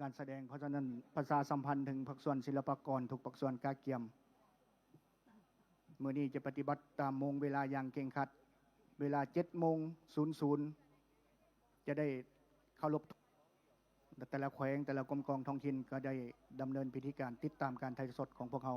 การแสดงเพราะฉะนั้นประชาสัมพันธ์ถึงภาคส่วนศิลปากรทุกภาคส่วนกาเกียมมื้อนี้จะปฏิบัติตามโมงเวลาอย่างเคร่งครัดเวลา 7:00 จะได้เคารพแต่ละแขวงแต่ละกรมกองท้องถิ่นก็ได้ดำเนินพิธีการติดตามการถ่ายทอดสดของพวกเรา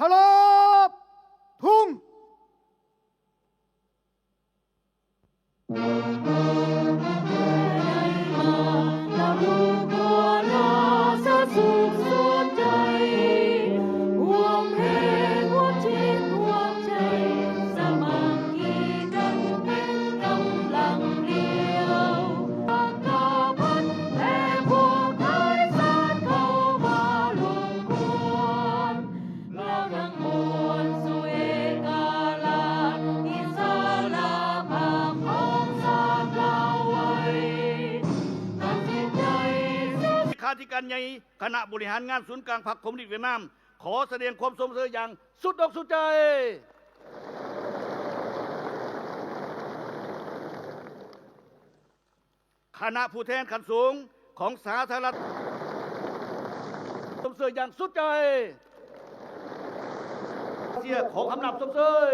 เคารพทุ่งที่การใหญ่คณะบริหารงานศูนย์กลางพรรคคอมมิวนิสต์เวียดนามขอแสดงความสมเสยอย่างสุดอกสุดใจคณะผู้แทนขั้นสูงของสาธารณรัฐสมเสยอย่างสุดใจเสียของอำนาจสมเสย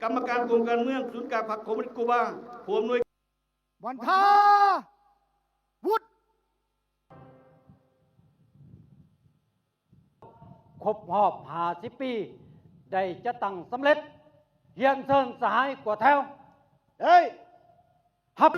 กรรมการกรมการเมืองศูนย์กลางพรรคคอมมิวนิสต์กูบาผู้อำนวยวันทาวุฒิครบรอบ50 ปีได้จะตั้งสำเร็จเฮียนเชิญสหายกว่าแถวเฮ้ยฮับ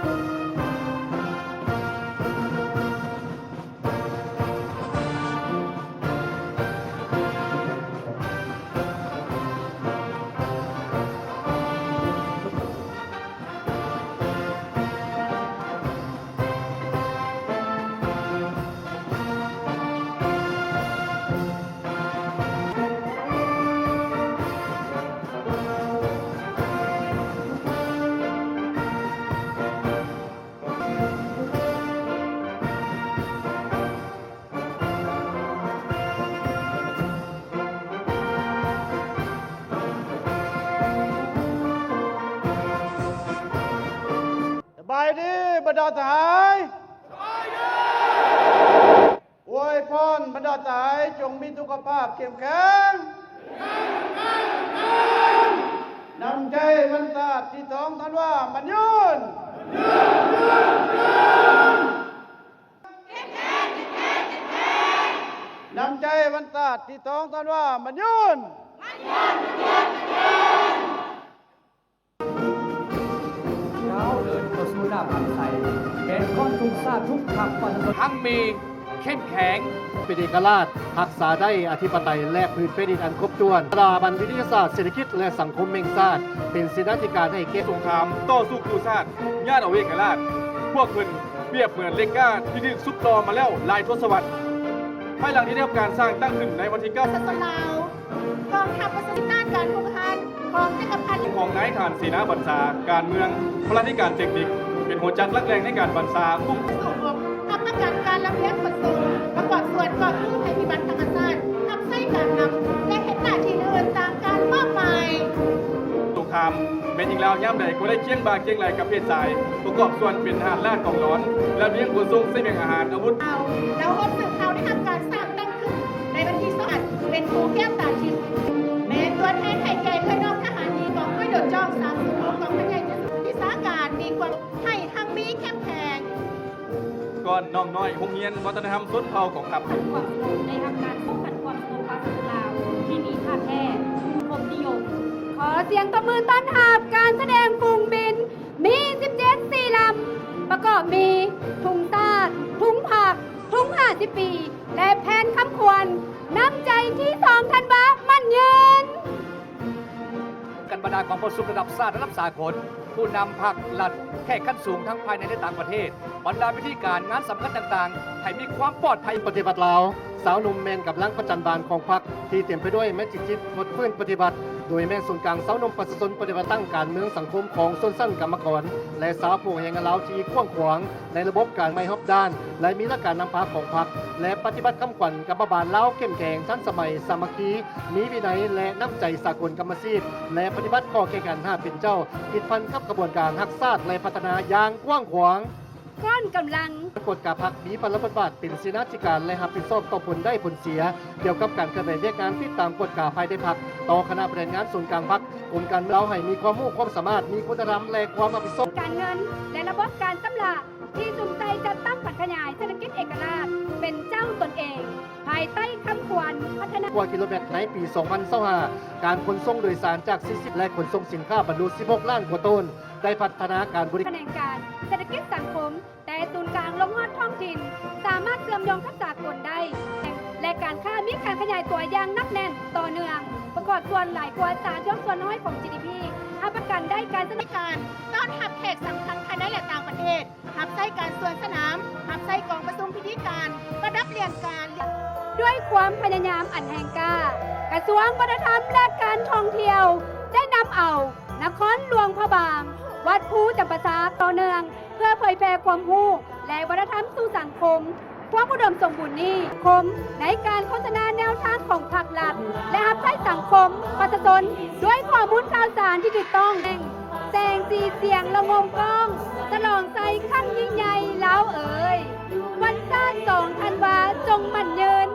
สบายดีบรรดาทหารสบายดีอวยพรบรรดาทหารจงมีสุขภาพเข้มแข็งนำใจวันศาสตร์ที่2ธันวาคมยืนนำใจวันศาสตร์ที่2ธันวาคมยืนสู่หน้าพันไทยเป็นคนทุกชาติทุกภาคประชาชนทั้งมีเข้มแข็งเป็นเอกราชรักษาได้อธิปไตยและพื้นแผ่นดินอันครบถ้วนสถาบันวิทยาศาสตร์เศรษฐกิจและสังคมแห่งชาติเป็นเสนาธิการให้เกียรติสงครามต่อสู้กู้ชาติญาติเอาเอกราชพวกเพิ่นเปรียบเหมือนเล็กก้าที่ถูกซุกตอมาแล้วหลายทศวรรษภายหลังที่ได้รับการสร้างตั้งขึ้นในวันที่9ศาสนาวกองทัพประสิทธิภาพการทุกทันของจักรพรรดิของนายทหารเสนาบัญชาการเมืองพลาธิการเทคนิคเป็นหัวจักรหลักแรงในการบัญชาคุ้มกรรมการการระเบียบขนส่งประกอบส่วนก จริงแล้วย่ำใดก็ได้เคียงบาเคียงไหลกับเพศสาย ประกอบส่วนเป็นทหารลาดกองร้อน และเลี้ยงขนส่งเส้นแบ่งอาหารอาวุธ เราพบสื่อข่าวได้ทำการสร้างตั้งขึ้นในวันที่2เป็นครูแก้วตาชินเป็นตัวแทนไทยแก่เพื่อนน้องทหารดีกองห้อยโดดจ้องสามสิบกองพระใหญ่ที่สาการมีความไทยทั้งมีเข้มแข็ง ก่อนน้องน้อยโรงเรียนวัฒนธรรมสุนเผ่าของขับ ความสงบในอาการป้องกันความสงบภาษาลาวที่มีค่าแท้คมนิยม ขอเสียงตบมือต้อนรับการแสดงฝูงบิน มี 17 สี่ลำ ประกอบมี ถุงตาดถุงผัก ถุง50 ปี และแผนคำควร น้ำใจที่2ธันวามันยืน กันบรรดาของประสุมระดับชาติระดับสากลผู้นำภาครัฐแข่งขันสูงทั้งภายในและต่างประเทศ บรรดาพิธีการงานสำคัญต่างๆ ให้มีความปลอดภัย ปฏิบัติลาวสาวหนุ่มแมนกับลังประจันบานของพรรคที่เต็มไปด้วยแม่จิตหมดฟื้นปฏิบัติ โดยแม่ศูนย์กลางสาวหนุ่มประชาชนปฏิบัติตั้งการเมืองสังคมของส้นสั้นกรรมกร และสาวผู้แห่งลาวที่กว้างขวางในระบบการไม่ฮอบด้าน และมีหลักการนำพาของพรรคและปฏิบัติคำขวัญกับบาลลาวเข้มแข็งทันสมัยสามัคคีมีวินัยและน้ำใจสากลกรรมซีดและปฏิบัติข้อแข่งขัน5เป็นเจ้าติดพันกับกระบวนการรักษาและพัฒนาอย่างกว้างขวาง ก้อนกำลัง กฎกาพักมีพลบทบาทเป็นเสนาธิการและรับผิดชอบต่อผลได้ผลเสีย เกี่ยวกับการกระบวนการงานที่ตามกฎกาภายในพักต่อคณะบริหารงานส่วนกลางพักกรมการเมืองเราให้มีความรู้ความสามารถมีคุณธรรมและความรับผิดชอบ การเงิน และระบบการสำราญที่จุ่มใจจัดตั้งผัดขยายเศรษฐกิจเอกราช เป็นเจ้าตนเอง ภายใต้คำควรพัฒนา กว่ากิโลเมตรในปี 2025 การขนส่งโดยสารจาก 40 และขนส่งสินค้าบรรลุ 16 ล้านกว่าต้น ได้พัฒนาการบริ แขนงการเศรษฐกิจสังคม แต่ศูนย์กลางลงฮอดท้องถิ่น สามารถเชื่อมโยงกับสากลได้ และการค้ามีการขยายตัวอย่างนักแน่นต่อเนื่อง ประกอบส่วนหลายกว่า3ช่วงส่วนน้อยของ GDP ให้ประกันได้การสนับสนุน การต้อนรับแขกสำคัญภายในและต่างประเทศหับไส้การสวนสนามหับไส้กองประชุมพิธีการประดับเรียงการ ด้วยความพยายามอันแห่งกล้ากระทรวงวัฒนธรรมและการท่องเที่ยว ได้นำเอานครหลวงพระบาง วัดภูจำปาสักต่อเนื่อง เพื่อเผยแพร่ความรู้และวัฒนธรรมสู่สังคม ความอุดมสมบูรณ์นี้คมในการโฆษณาแนวทางของภาครัฐ และหับใช้สังคมประชาชนด้วยข้อมูลข่าวสารที่ถูกต้องแสงสีเสียงละงมกล้องฉลองใจขั้นยิ่งใหญ่แล้วเอ๋ยวันชาติ2 ธันวาจงมั่นยืน